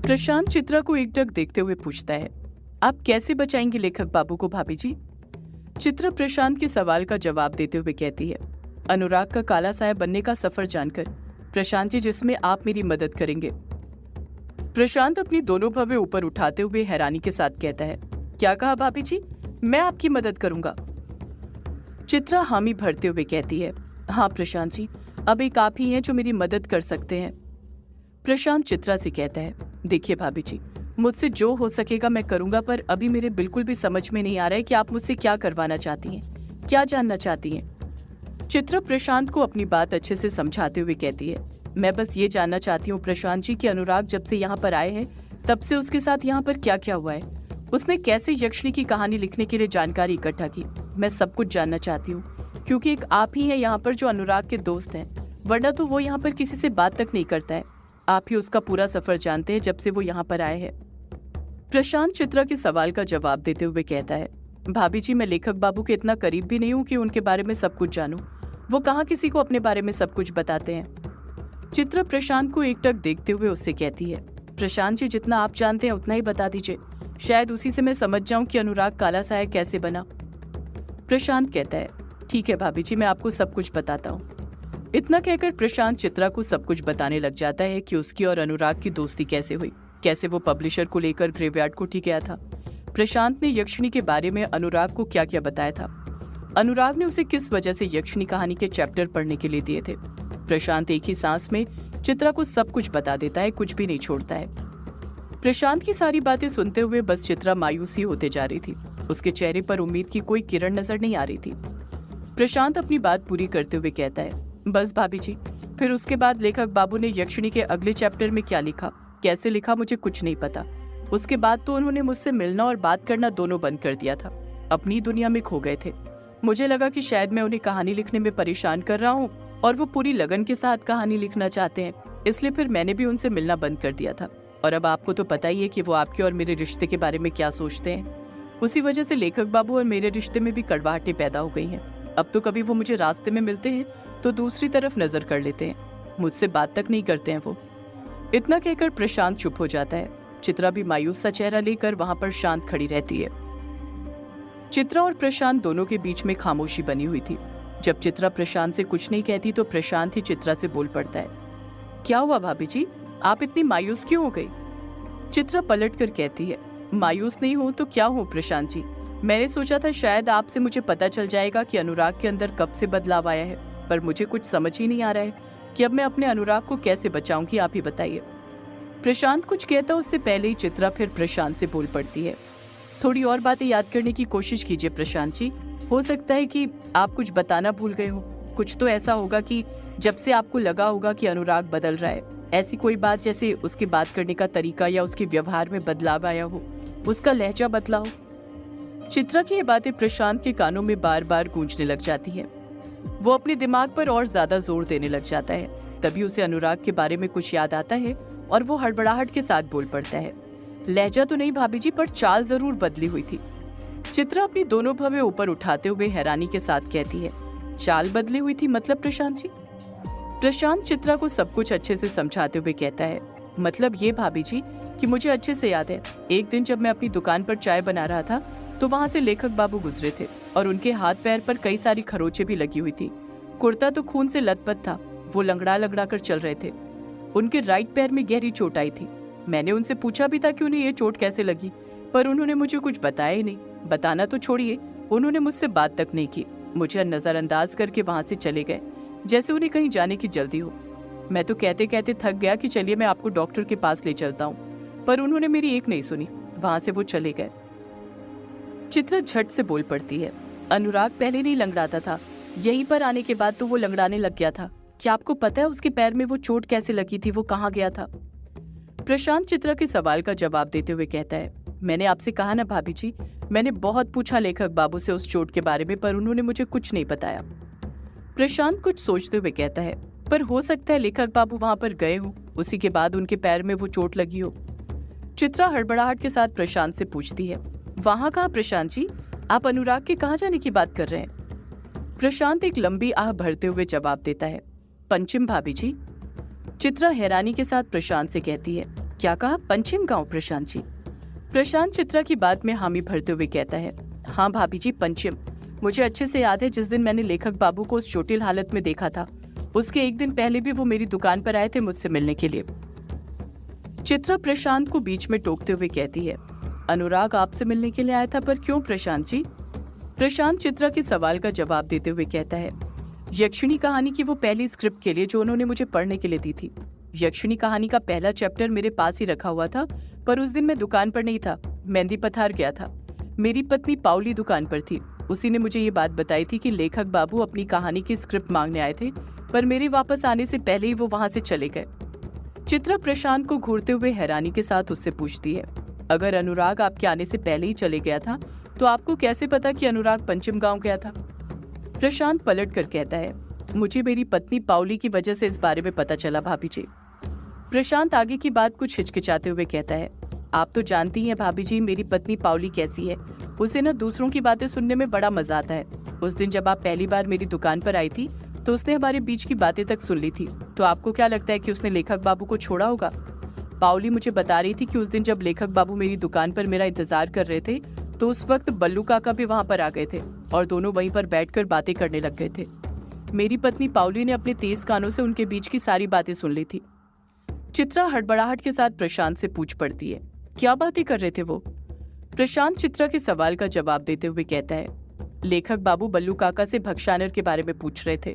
प्रशांत चित्रा को एकटक देखते हुए पूछता है, आप कैसे बचाएंगे लेखक बाबू को भाभी जी? चित्रा प्रशांत के सवाल का जवाब देते हुए कहती है, अनुराग का काला साया बनने का सफर जानकर प्रशांत जी, जिसमें आप मेरी मदद करेंगे। प्रशांत अपनी दोनों भवें ऊपर उठाते हुए हैरानी के साथ कहता है, क्या कहा भाभी जी? मैं आपकी मदद करूंगा। चित्रा हामी भरते हुए कहती है, हाँ प्रशांत जी, अब एक आप ही हैं जो मेरी मदद कर सकते हैं। प्रशांत चित्रा से कहता है, देखिए भाभी जी, मुझसे जो हो सकेगा मैं करूंगा, पर अभी मेरे बिल्कुल भी समझ में नहीं आ रहा है कि आप मुझसे क्या करवाना चाहती हैं, क्या जानना चाहती हैं। चित्रा प्रशांत को अपनी बात अच्छे से समझाते हुए कहती है, मैं बस ये जानना चाहती हूँ प्रशांत जी कि अनुराग जब से यहाँ पर आए हैं तब से उसके साथ यहाँ पर क्या क्या हुआ है, उसने कैसे यक्षिणी की कहानी लिखने के लिए जानकारी इकट्ठा की। मैं सब कुछ जानना चाहती हूँ, क्योंकि एक आप ही है यहाँ पर जो अनुराग के दोस्त हैं, वरना तो वो यहाँ पर किसी से बात तक नहीं करता है। आप ही उसका पूरा सफर जानते हैं जब से वो यहाँ पर आए हैं। प्रशांत चित्रा के सवाल का जवाब देते हुए कहता है, भाभी जी, मैं लेखक बाबू के इतना करीब भी नहीं हूँ कि उनके बारे में सब कुछ जानूं। वो कहाँ किसी को अपने बारे में सब कुछ बताते हैं। चित्रा प्रशांत को एकटक देखते हुए उससे कहती है, प्रशांत जी, जितना आप जानते हैं उतना ही बता दीजिए, शायद उसी से मैं समझ जाऊं कि अनुराग काला साया कैसे बना। प्रशांत कहता है, ठीक है भाभी जी, मैं आपको सब कुछ बताता हूँ। इतना कहकर प्रशांत चित्रा को सब कुछ बताने लग जाता है कि उसकी और अनुराग की दोस्ती कैसे हुई, कैसे वो पब्लिशर को लेकर ग्रेवयार्ड को ठीक गया था, प्रशांत ने यक्षिणी के बारे में अनुराग को क्या क्या बताया था, अनुराग ने उसे किस वजह से यक्षिणी कहानी के चैप्टर पढ़ने के लिए दिए थे। प्रशांत एक ही सांस में चित्रा को सब कुछ बता देता है, कुछ भी नहीं छोड़ता है। प्रशांत की सारी बातें सुनते हुए बस चित्रा मायूसी होते जा रही थी, उसके चेहरे पर उम्मीद की कोई किरण नजर नहीं आ रही थी। प्रशांत अपनी बात पूरी करते हुए कहता है, बस भाभी जी, फिर उसके बाद लेखक बाबू ने यक्षिणी के अगले चैप्टर में क्या लिखा, कैसे लिखा, मुझे कुछ नहीं पता। उसके बाद तो उन्होंने मुझसे मिलना और बात करना दोनों बंद कर दिया था, अपनी दुनिया में खो गए थे। मुझे लगा कि शायद मैं उन्हें कहानी लिखने में परेशान कर रहा हूँ और वो पूरी लगन के साथ कहानी लिखना चाहते हैं, इसलिए फिर मैंने भी उनसे मिलना बंद कर दिया था। और अब आपको तो पता ही है कि वो आपके और मेरे रिश्ते के बारे में क्या सोचते हैं। उसी वजह से लेखक बाबू और मेरे रिश्ते में भी कड़वाहटें पैदा हो गई हैं। अब तो कभी वो मुझे रास्ते में मिलते हैं तो दूसरी तरफ नजर कर लेते हैं, मुझसे बात तक नहीं करते हैं वो। इतना कहकर प्रशांत चुप हो जाता है। चित्रा भी मायूस सा चेहरा लेकर वहां पर शांत खड़ी रहती है। चित्रा और प्रशांत दोनों के बीच में खामोशी बनी हुई थी। जब चित्रा प्रशांत से कुछ नहीं कहती तो प्रशांत ही चित्रा से बोल पड़ता है, क्या हुआ भाभी जी, आप इतनी मायूस क्यों हो गई? चित्रा पलट कर कहती है, मायूस नहीं हो तो क्या हो प्रशांत जी, मैंने सोचा था शायद आपसे मुझे पता चल जाएगा कि अनुराग के अंदर कब से बदलाव आया है, पर मुझे कुछ समझ ही नहीं आ रहा है कि अब मैं अपने अनुराग को कैसे बचाऊंगी, आप ही बताइए। प्रशांत कुछ कहता उससे पहले ही चित्रा फिर प्रशांत से बोल पड़ती है, थोड़ी और बातें याद करने की कोशिश कीजिए प्रशांत जी, हो सकता है कि आप कुछ बताना भूल गए हो। कुछ तो ऐसा होगा कि जब से आपको लगा होगा कि अनुराग बदल रहा है, ऐसी कोई बात जैसे उसके बात करने का तरीका या उसके व्यवहार में बदलाव आया हो, उसका लहजा बदला हो। चित्रा की ये बातें प्रशांत के कानों में बार बार गूंजने लग जाती है। वो अपने दिमाग पर और ज्यादा जोर देने लग जाता है। तभी उसे अनुराग के बारे में कुछ याद आता है और वो हड़बड़ाहट के साथ बोल पड़ता है, लहजा तो नहीं भाभी जी, पर चाल जरूर बदली हुई थी। चित्रा अपनी दोनों भवें ऊपर उठाते हुए हैरानी के साथ कहती है, चाल बदली हुई थी मतलब प्रशांत जी? प्रशांत चित्रा को सब कुछ अच्छे से समझाते हुए कहता है, मतलब ये भाभी जी कि मुझे अच्छे से याद है, एक दिन जब मैं अपनी दुकान पर चाय बना रहा था तो वहाँ से लेखक बाबू गुजरे थे और उनके हाथ पैर पर कई सारी खरोंचें भी लगी हुई थी। कुर्ता तो खून से लथपथ था, वो लंगड़ा लंगड़ा कर चल रहे थे। उनके राइट पैर में गहरी चोट आई थी। मैंने उनसे पूछा भी था कि उन्हें ये चोट कैसे लगी, पर उन्होंने मुझे कुछ बताया ही नहीं। बताना तो छोड़िए, उन्होंने मुझसे बात तक नहीं की, मुझे नजरअंदाज करके वहाँ से चले गए, जैसे उन्हें कहीं जाने की जल्दी हो। मैं तो कहते कहते थक गया कि चलिए मैं आपको डॉक्टर के पास ले चलता हूँ, पर उन्होंने मेरी एक नहीं सुनी, वहाँ से वो चले गए। चित्रा झट से बोल पड़ती है, अनुराग पहले नहीं लंगड़ाता था, यहीं पर आने के बाद तो वो लंगड़ाने लग गया था। क्या आपको पता है उसके पैर में वो चोट कैसे लगी थी, वो कहाँ गया था? प्रशांत चित्रा के सवाल का जवाब देते हुए कहता है, मैंने आपसे कहा ना भाभी जी, मैंने बहुत पूछा लेखक बाबू से उस चोट के बारे में, पर उन्होंने मुझे कुछ नहीं बताया। प्रशांत कुछ सोचते हुए कहता है, पर हो सकता है लेखक बाबू वहां पर गए हो, उसी के बाद उनके पैर में वो चोट लगी हो। चित्रा हड़बड़ाहट के साथ प्रशांत से पूछती है, वहां कहाँ प्रशांत जी, आप अनुराग के कहाँ जाने की बात कर रहे हैं? प्रशांत एक लंबी आह भरते हुए जवाब देता है, पंचम भाभी जी। चित्रा हैरानी के साथ प्रशांत से कहती है, क्या कहा? पंचिम गांव? प्रशांत जी। प्रशांत चित्रा की बात में हामी भरते हुए कहता है, हाँ भाभी जी, पंचिम। मुझे अच्छे से याद है जिस दिन मैंने लेखक बाबू को उस चोटिल हालत में देखा था, उसके एक दिन पहले भी वो मेरी दुकान पर आए थे मुझसे मिलने के लिए। चित्रा प्रशांत को बीच में टोकते हुए कहती है, अनुराग आपसे मिलने के लिए आया था, पर क्यों प्रशांत जी? प्रशांत चित्रा के सवाल का जवाब देते हुए कहता है, यक्षिणी कहानी की वो पहली स्क्रिप्ट के लिए जो उन्होंने मुझे पढ़ने के लिए दी थी। यक्षिणी कहानी का पहला चैप्टर मेरे पास ही रखा हुआ था, पर उस दिन मैं दुकान पर नहीं था, मेहंदी पथार गया था। मेरी पत्नी पाउली दुकान पर थी। उसी ने मुझे ये बात बताई थी कि लेखक बाबू अपनी कहानी की स्क्रिप्ट मांगने आए थे, पर मेरे वापस आने से पहले ही वो वहां से चले गए। चित्रा प्रशांत को घूरते हुए हैरानी के साथ उससे पूछती है, अगर अनुराग आपके आने से पहले ही चले गया था तो आपको कैसे पता कि अनुराग पंचिम गांव गया था? प्रशांत पलट कर कहता है, मुझे मेरी पत्नी पाउली की वजह से इस बारे में पता चला भाभी जी। प्रशांत आगे की बात कुछ हिचकिचाते हुए कहता है, आप तो जानती हैं भाभी जी मेरी पत्नी पाउली कैसी है। उसे ना दूसरों की बातें सुनने में बड़ा मजा आता है। उस दिन जब आप पहली बार मेरी दुकान पर आई थी तो उसने हमारे बीच की बातें तक सुन ली थी। तो आपको क्या लगता है कि उसने लेखक बाबू को छोड़ा होगा? पाउली मुझे बता रही थी कि उस दिन जब लेखक बाबू मेरी दुकान पर मेरा इंतजार कर रहे थे तो उस वक्त बल्लू काका भी वहां पर आ गए थे और दोनों वहीं पर बैठकर बातें करने लग गए थे। मेरी पत्नी पाउली ने अपने तेज कानों से उनके बीच की सारी बातें सुन ली थी। चित्रा हड़बड़ाहट के साथ प्रशांत से पूछ पड़ती है, क्या बातें कर रहे थे वो? प्रशांत चित्रा के सवाल का जवाब देते हुए कहता है, लेखक बाबू बल्लू काका से भक्षानर के बारे में पूछ रहे थे।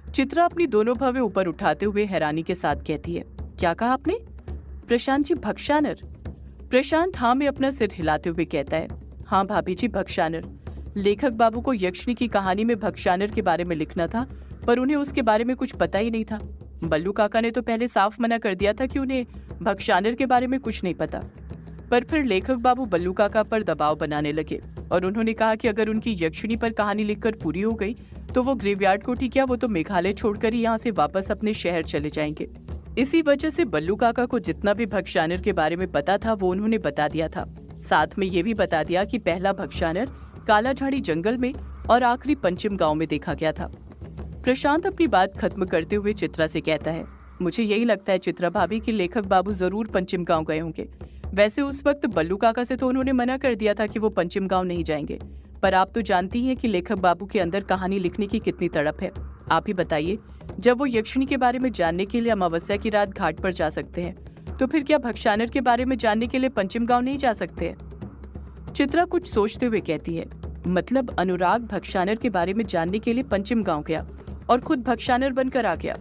चित्रा अपनी दोनों भवें ऊपर उठाते हुए हैरानी के साथ कहती है, क्या कहा आपने? प्रशांत जी, भक्षानर? प्रशांत हाँ में अपना सिर हिलाते हुए कहता है, हाँ भाभी जी, भक्षानर। लेखक बाबू को यक्षिणी की कहानी में भक्षानर के बारे में लिखना था, पर उन्हें उसके बारे में कुछ पता ही नहीं था। बल्लू काका ने तो पहले साफ मना कर दिया था कि उन्हें भक्षानर के बारे में कुछ नहीं पता, पर फिर लेखक बाबू बल्लू काका पर दबाव बनाने लगे और उन्होंने कहा कि अगर उनकी यक्षिणी पर कहानी लिखकर पूरी हो गई तो वो ग्रेवयार्ड को ठीक है, वो तो मेघालय छोड़कर ही यहाँ से वापस अपने शहर चले जाएंगे। इसी वजह से बल्लू काका को जितना भी भक्षानर के बारे में पता था वो उन्होंने बता दिया था। साथ में ये भी बता दिया कि पहला भक्षानर कालाझाड़ी जंगल में और आखिरी पंचिम गांव में देखा गया था। प्रशांत अपनी बात खत्म करते हुए चित्रा से कहता है, मुझे यही लगता है चित्रा भाभी कि लेखक बाबू जरूर पंचिम गांव गए होंगे। वैसे उस वक्त बल्लू काका से तो उन्होंने मना कर दिया था कि वो पंचिम गांव नहीं जाएंगे, पर आप तो जानती हैं कि लेखक बाबू के अंदर कहानी लिखने की कितनी तड़प है। आप ही बताइए, जब वो यक्षिणी के बारे में जानने के लिए अमावस्या की रात घाट पर जा सकते हैं तो फिर क्या भक्षानर के बारे में जानने के लिए पंचिम गांव नहीं जा सकते? चित्रा कुछ सोचते हुए कहती है, मतलब अनुराग भक्षानर के बारे में जानने के लिए पंचिम गांव गया और खुद भक्षानर बनकर आ गया।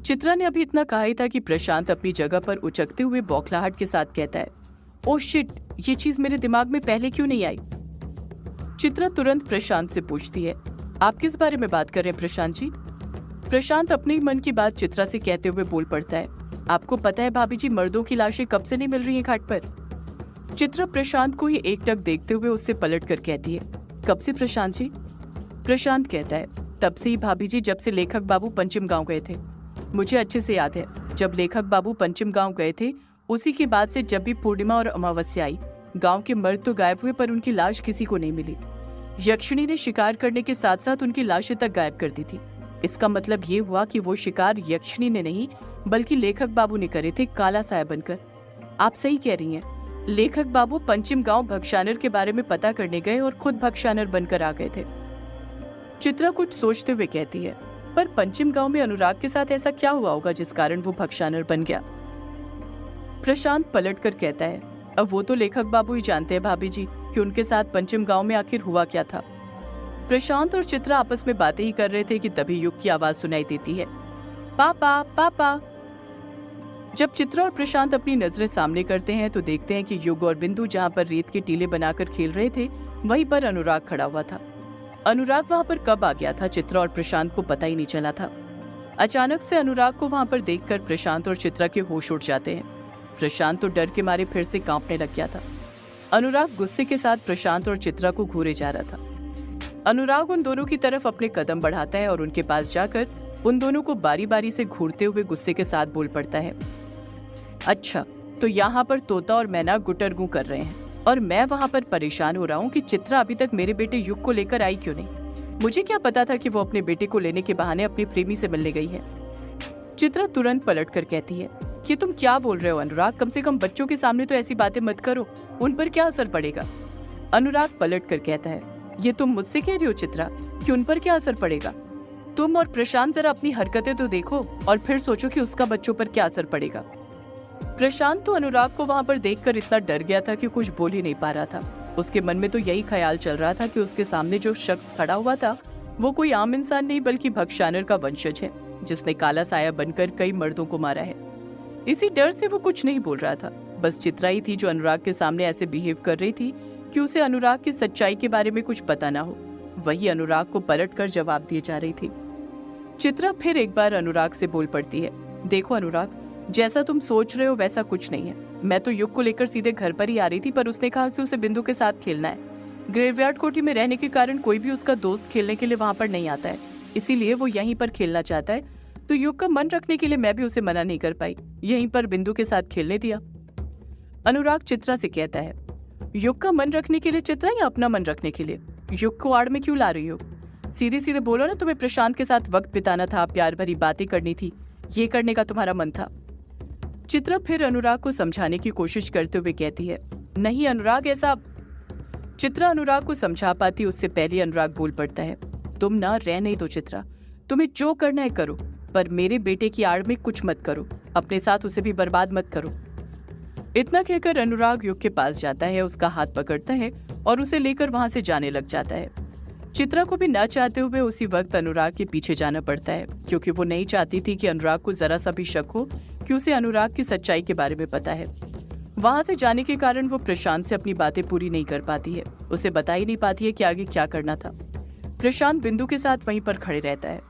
चित्रा ने अभी इतना कहा ही था कि प्रशांत अपनी जगह पर उचकते हुए बौखलाहट के साथ कहता है, ओह शिट, ये चीज मेरे दिमाग में पहले क्यों नहीं आई? चित्रा तुरंत प्रशांत से पूछती है, आप किस बारे में बात कर रहे हैं प्रशांत जी? प्रशांत अपने ही मन की बात चित्रा से कहते हुए बोल पड़ता है, आपको पता है भाभी जी, मर्दों की लाशें कब से नहीं मिल रही हैं घाट पर? चित्रा प्रशांत को ही एकटक देखते हुए उससे पलट कर कहती है, कब से प्रशांत जी? प्रशांत कहता है, तब से ही भाभी जी, जब से लेखक बाबू पंचिम गांव गए थे। मुझे अच्छे से याद है, जब लेखक बाबू पंचिम गांव गए थे उसी के बाद से जब भी पूर्णिमा और अमावस्या आई, गांव के मर्द तो गायब हुए पर उनकी लाश किसी को नहीं मिली। यक्षिणी ने शिकार करने के साथ साथ उनकी लाशें तक गायब कर दी थी। इसका मतलब ये हुआ कि वो शिकार यक्षिणी ने नहीं बल्कि लेखक बाबू ने करे थे, काला साया बनकर। आप सही कह रही हैं, लेखक बाबू पंचिम गांव भक्षानर के बारे में पता करने गए और खुद भक्षानर बनकर आ गए थे। चित्रा कुछ सोचते हुए कहती है, पर पंचिम गांव में अनुराग के साथ ऐसा क्या हुआ होगा जिस कारण वो भक्षानर बन गया? प्रशांत पलटकर कहता है, अब वो तो लेखक बाबू ही जानते हैं भाभी जी कि उनके साथ पंचिम गांव में आखिर हुआ क्या था। प्रशांत और चित्रा आपस में बातें ही कर रहे थे कि तभी युग की आवाज सुनाई देती है, पापा पापा। जब चित्रा और प्रशांत अपनी नजरें सामने करते हैं तो देखते हैं कि युग और बिंदु जहां पर रेत के टीले बनाकर खेल रहे थे वहीं पर अनुराग खड़ा हुआ था। अनुराग वहां पर कब आ गया था चित्रा और प्रशांत को पता ही नहीं चला था। अचानक से अनुराग को वहां पर देखकर प्रशांत और चित्रा के होश उड़ जाते हैं। प्रशांत तो डर के मारे फिर से कांपने लग गया था। अनुराग गुस्से के साथ प्रशांत और चित्रा को घूरे जा रहा था। अनुराग उन दोनों की तरफ अपने कदम बढ़ाता है और उनके पास जाकर उन दोनों को बारी बारी से घूरते हुए गुस्से के साथ बोल पड़ता है, अच्छा तो यहाँ पर तोता और मैना गुटरगू कर रहे हैं और मैं वहाँ पर परेशान हो रहा हूँ कि चित्रा अभी तक मेरे बेटे युग को लेकर आई क्यों नहीं। मुझे क्या पता था कि वो अपने बेटे को लेने के बहाने अपने प्रेमी से मिलने गई है। चित्रा तुरंत पलट कर कहती है, ये तुम क्या बोल रहे हो अनुराग? कम से कम बच्चों के सामने तो ऐसी बातें मत करो, उन पर क्या असर पड़ेगा? अनुराग पलट कर कहता है, ये तुम मुझसे कह रही हो चित्रा कि उन पर क्या असर पड़ेगा? तुम और प्रशांत जरा अपनी हरकतें तो देखो और फिर सोचो कि उसका बच्चों पर क्या असर पड़ेगा। प्रशांत तो अनुराग को वहां पर देखकर इतना डर गया था कि कुछ बोल ही नहीं पा रहा था। उसके मन में तो यही ख्याल चल रहा था कि उसके सामने जो शख्स खड़ा हुआ था वो कोई आम इंसान नहीं बल्कि भक्षानर का वंशज है, जिसने काला साया बनकर कई मर्दों को मारा है। इसी डर से वो कुछ नहीं बोल रहा था। बस चित्रा ही थी जो अनुराग के सामने ऐसे बिहेव कर रही थी कि उसे अनुराग की सच्चाई के बारे में कुछ पता ना हो। वही अनुराग को पलट कर जवाब दिए जा रही थी। चित्रा फिर एक बार अनुराग से बोल पड़ती है, देखो अनुराग, जैसा तुम सोच रहे हो वैसा कुछ नहीं है। मैं तो युग को लेकर सीधे घर पर ही आ रही थी, पर उसने कहा कि उसे बिंदु के साथ खेलना है। ग्रेवयार्ड कोठी में रहने के कारण कोई भी उसका दोस्त खेलने के लिए वहां पर नहीं आता है, इसीलिए वो यहीं पर खेलना चाहता है। तो युग का मन रखने के लिए मैं भी उसे मना नहीं कर पाई, यहीं पर बिंदु के साथ खेलने दिया। अनुराग चित्रा से कहता है, युग का मन रखने के लिए चित्रा या अपना मन रखने के लिए? युग को आड़ में क्यों ला रही हो? सीधे सीधे बोलो ना, तुम्हें प्रशांत के साथ वक्त बिताना था, प्यार भरी बातें करनी थी, ये करने का तुम्हारा मन था। चित्रा फिर अनुराग को समझाने की कोशिश करते हुए कहती है, नहीं अनुराग ऐसा। चित्रा अनुराग को समझा पाती उससे पहले अनुराग बोल पड़ता है, तुम ना रह नहीं दो चित्रा, तुम्हें जो करना है करो, पर मेरे बेटे की आड़ में कुछ मत करो, अपने साथ उसे भी बर्बाद मत करो। इतना कहकर अनुराग युग के पास जाता है, उसका हाथ पकड़ता है और उसे लेकर वहां से जाने लग जाता है। चित्रा को भी न चाहते हुए उसी वक्त अनुराग के पीछे जाना पड़ता है, क्योंकि वो नहीं चाहती थी कि अनुराग को जरा सा भी शक हो कि उसे अनुराग की सच्चाई के बारे में पता है। वहां से जाने के कारण वो प्रशांत से अपनी बातें पूरी नहीं कर पाती है, उसे बता ही नहीं पाती है कि आगे क्या करना था। प्रशांत बिंदु के साथ वहीं पर खड़े रहता है।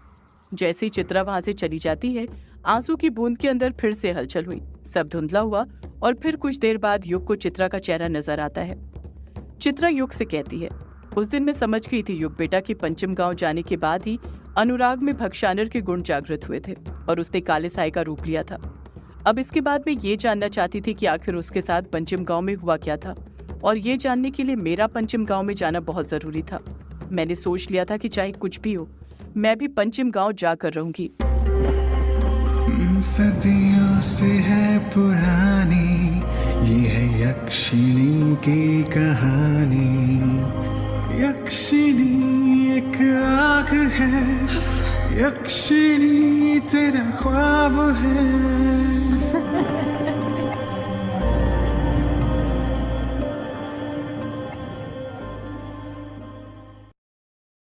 जैसे ही चित्रा वहां से चली जाती है, आंसू की बूंद के अंदर फिर से हलचल हुई, सब धुंधला हुआ और फिर कुछ देर बाद युग को चित्रा का चेहरा नजर आता है। चित्रा युग से कहती है, उस दिन मैं समझ गई थी युग बेटा कि पंचम गांव जाने के बाद ही अनुराग में भक्षानर के गुण जागृत हुए थे और उसने काले साए का रूप लिया था। अब इसके बाद मैं ये जानना चाहती थी कि आखिर उसके साथ पंचम गांव में हुआ क्या था, और ये जानने के लिए मेरा पंचम गांव में जाना बहुत जरूरी था। मैंने सोच लिया था कि चाहे कुछ भी हो, मैं भी पंचम गांव जाकर रहूंगी। सदियों से है पुरानी ये है यक्षिणी की कहानी। यक्षिणी एक आग है, यक्षिणी तेरा ख्वाब है।